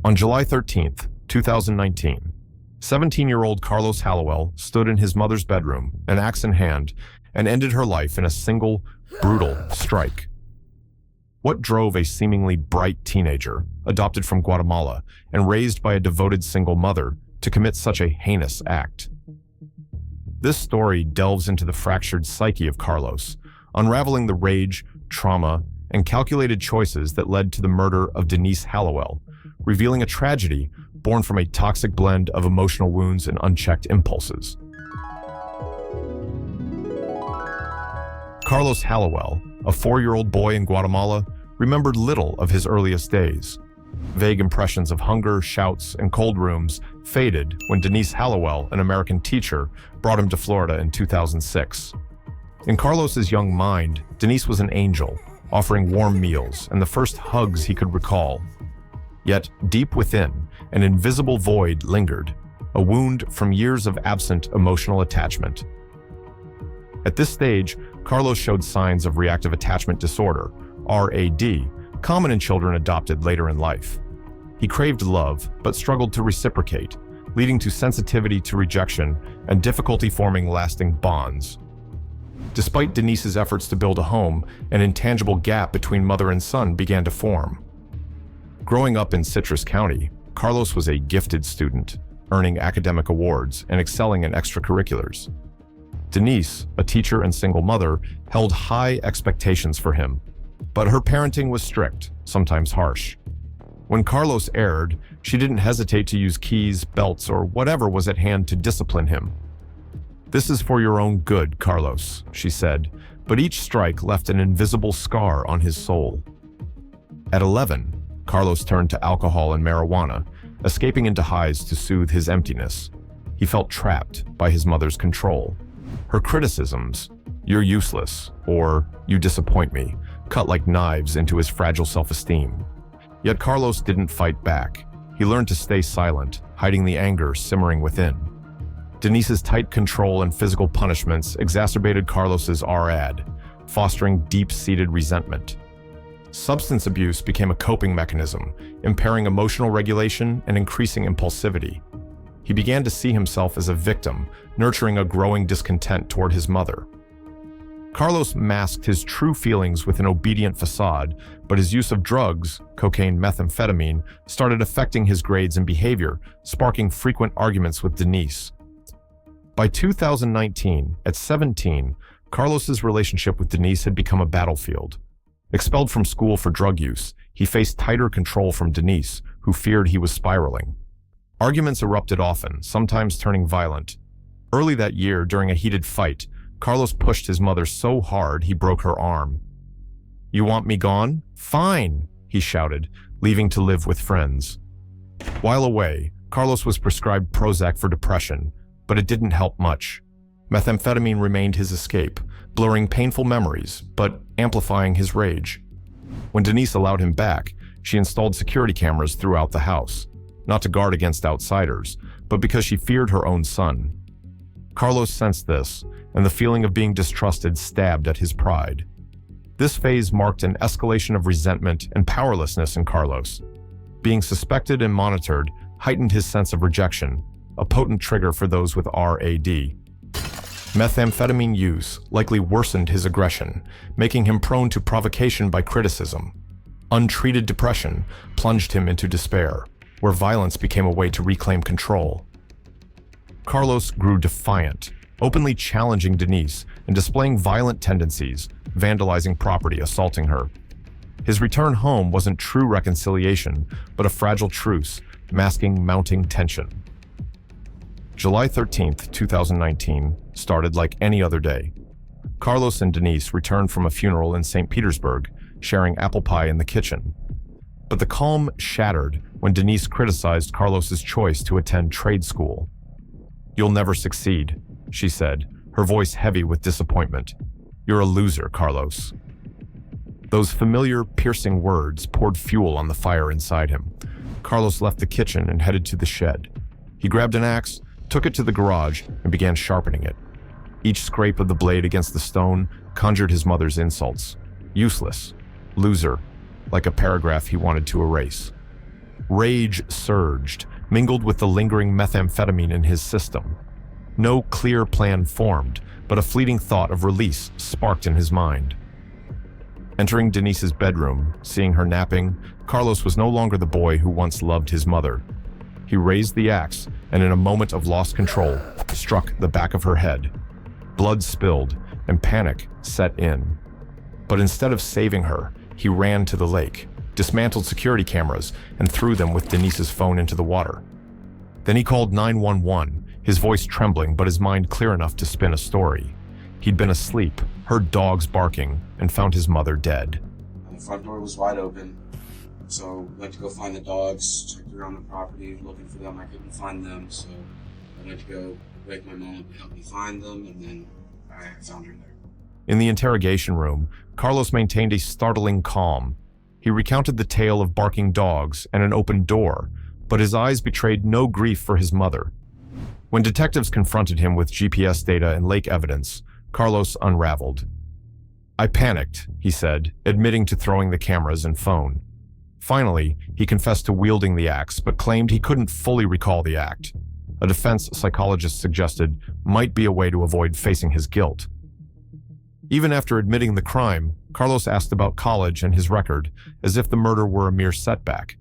On July 13th, 2019, 17-year-old Carlos Hallowell stood in his mother's bedroom, an axe in hand, and ended her life in a single, brutal strike. What drove a seemingly bright teenager, adopted from Guatemala and raised by a devoted single mother, to commit such a heinous act? This story delves into the fractured psyche of Carlos, unraveling the rage, trauma, and calculated choices that led to the murder of Denise Hallowell, revealing a tragedy born from a toxic blend of emotional wounds and unchecked impulses. Carlos Hallowell, a 4-year-old boy in Guatemala, remembered little of his earliest days. Vague impressions of hunger, shouts, and cold rooms faded when Denise Hallowell, an American teacher, brought him to Florida in 2006. In Carlos's young mind, Denise was an angel, offering warm meals and the first hugs he could recall. Yet, deep within, an invisible void lingered, a wound from years of absent emotional attachment. At this stage, Carlos showed signs of reactive attachment disorder, RAD, common in children adopted later in life. He craved love, but struggled to reciprocate, leading to sensitivity to rejection and difficulty forming lasting bonds. Despite Denise's efforts to build a home, an intangible gap between mother and son began to form. Growing up in Citrus County, Carlos was a gifted student, earning academic awards and excelling in extracurriculars. Denise, a teacher and single mother, held high expectations for him, but her parenting was strict, sometimes harsh. When Carlos erred, she didn't hesitate to use keys, belts, or whatever was at hand to discipline him. "This is for your own good, Carlos," she said, but each strike left an invisible scar on his soul. At 11, Carlos turned to alcohol and marijuana, escaping into highs to soothe his emptiness. He felt trapped by his mother's control. Her criticisms, "You're useless," or "You disappoint me," cut like knives into his fragile self-esteem. Yet Carlos didn't fight back. He learned to stay silent, hiding the anger simmering within. Denise's tight control and physical punishments exacerbated Carlos's RAD, fostering deep-seated resentment. Substance abuse became a coping mechanism, impairing emotional regulation and increasing impulsivity. He began to see himself as a victim, nurturing a growing discontent toward his mother. Carlos masked his true feelings with an obedient facade, but his use of drugs, cocaine, methamphetamine, started affecting his grades and behavior, sparking frequent arguments with Denise. By 2019, at 17, Carlos's relationship with Denise had become a battlefield. Expelled from school for drug use, he faced tighter control from Denise, who feared he was spiraling. Arguments erupted often, sometimes turning violent. Early that year, during a heated fight, Carlos pushed his mother so hard he broke her arm. "You want me gone? Fine," he shouted, leaving to live with friends. While away, Carlos was prescribed Prozac for depression, but it didn't help much. Methamphetamine remained his escape, blurring painful memories, but amplifying his rage. When Denise allowed him back, she installed security cameras throughout the house, not to guard against outsiders, but because she feared her own son. Carlos sensed this, and the feeling of being distrusted stabbed at his pride. This phase marked an escalation of resentment and powerlessness in Carlos. Being suspected and monitored heightened his sense of rejection, a potent trigger for those with RAD. Methamphetamine use likely worsened his aggression, making him prone to provocation by criticism. Untreated depression plunged him into despair, where violence became a way to reclaim control. Carlos grew defiant, openly challenging Denise and displaying violent tendencies, vandalizing property, assaulting her. His return home wasn't true reconciliation, but a fragile truce, masking mounting tension. July 13th, 2019, started like any other day. Carlos and Denise returned from a funeral in St. Petersburg, sharing apple pie in the kitchen. But the calm shattered when Denise criticized Carlos's choice to attend trade school. "You'll never succeed," she said, her voice heavy with disappointment. "You're a loser, Carlos." Those familiar, piercing words poured fuel on the fire inside him. Carlos left the kitchen and headed to the shed. He grabbed an axe, took it to the garage, and began sharpening it. Each scrape of the blade against the stone conjured his mother's insults. Useless, loser, like a paragraph he wanted to erase. Rage surged, mingled with the lingering methamphetamine in his system. No clear plan formed, but a fleeting thought of release sparked in his mind. Entering Denise's bedroom, seeing her napping, Carlos was no longer the boy who once loved his mother. He raised the axe and, in a moment of lost control, struck the back of her head. Blood spilled and panic set in. But instead of saving her, he ran to the lake, dismantled security cameras, and threw them with Denise's phone into the water. Then he called 911, his voice trembling but his mind clear enough to spin a story. He'd been asleep, heard dogs barking, and found his mother dead. The front door was wide open, so I went to go find the dogs, checked around the property looking for them. I couldn't find them, so I went to go wake my mom up to help me find them, and then I found her there. In the interrogation room, Carlos maintained a startling calm. He recounted the tale of barking dogs and an open door, but his eyes betrayed no grief for his mother. When detectives confronted him with GPS data and lake evidence, Carlos unraveled. "I panicked," he said, admitting to throwing the cameras and phone. Finally, he confessed to wielding the axe, but claimed he couldn't fully recall the act. A defense psychologist suggested might be a way to avoid facing his guilt. Even after admitting the crime, Carlos asked about college and his record, as if the murder were a mere setback.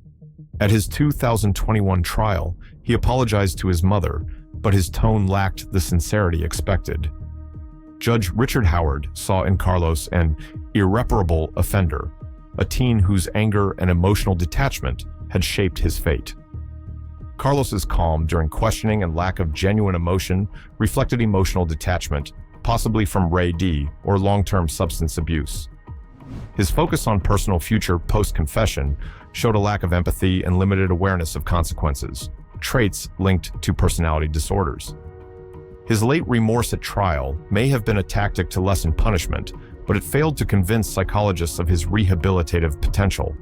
At his 2021 trial, he apologized to his mother, but his tone lacked the sincerity expected. Judge Richard Howard saw in Carlos an irreparable offender, a teen whose anger and emotional detachment had shaped his fate. Carlos's calm during questioning and lack of genuine emotion reflected emotional detachment, possibly from Ray D or long-term substance abuse. His focus on personal future post-confession showed a lack of empathy and limited awareness of consequences, traits linked to personality disorders. His late remorse at trial may have been a tactic to lessen punishment, but it failed to convince psychologists of his rehabilitative potential.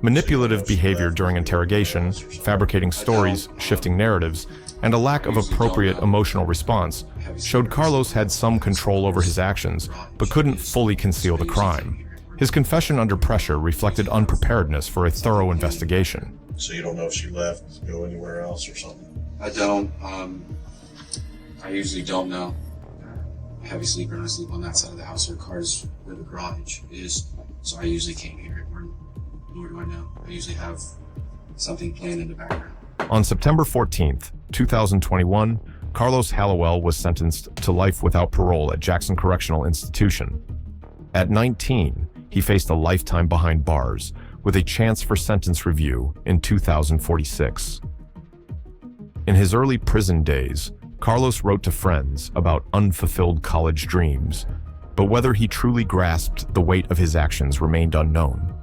Manipulative behavior during interrogation, fabricating stories, shifting narratives, and a lack of appropriate emotional response showed Carlos had some control over his actions, but couldn't fully conceal the crime. His confession under pressure reflected unpreparedness for a thorough investigation. So you don't know if she left to go anywhere else or something? I don't. I usually don't know. I'm a heavy sleeper and I sleep on that side of the house. Her car's where the garage is, so I usually can't hear it, nor do I know. I usually have something playing in the background. On September 14th, 2021, Carlos Hallowell was sentenced to life without parole at Jackson Correctional Institution. At 19, he faced a lifetime behind bars, with a chance for sentence review in 2046. In his early prison days, Carlos wrote to friends about unfulfilled college dreams, but whether he truly grasped the weight of his actions remained unknown.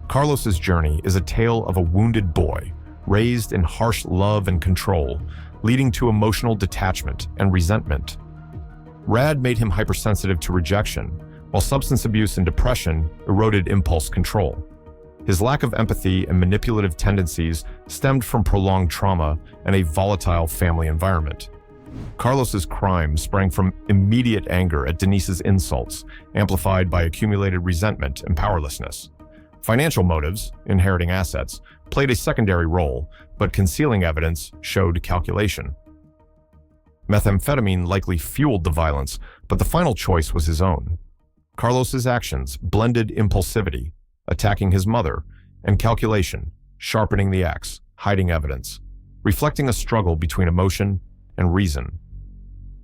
Carlos's journey is a tale of a wounded boy, raised in harsh love and control, leading to emotional detachment and resentment. RAD made him hypersensitive to rejection, while substance abuse and depression eroded impulse control. His lack of empathy and manipulative tendencies stemmed from prolonged trauma and a volatile family environment. Carlos's crime sprang from immediate anger at Denise's insults, amplified by accumulated resentment and powerlessness. Financial motives, inheriting assets, played a secondary role, but concealing evidence showed calculation. Methamphetamine likely fueled the violence, but the final choice was his own. Carlos's actions blended impulsivity, attacking his mother, and calculation, sharpening the axe, hiding evidence, reflecting a struggle between emotion and reason.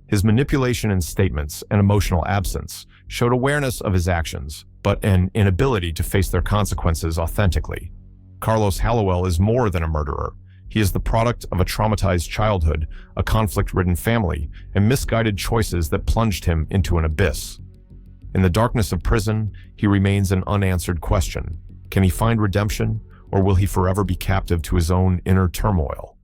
His manipulation in statements and emotional absence showed awareness of his actions, but an inability to face their consequences authentically. Carlos Hallowell is more than a murderer. He is the product of a traumatized childhood, a conflict-ridden family, and misguided choices that plunged him into an abyss. In the darkness of prison, he remains an unanswered question. Can he find redemption, or will he forever be captive to his own inner turmoil?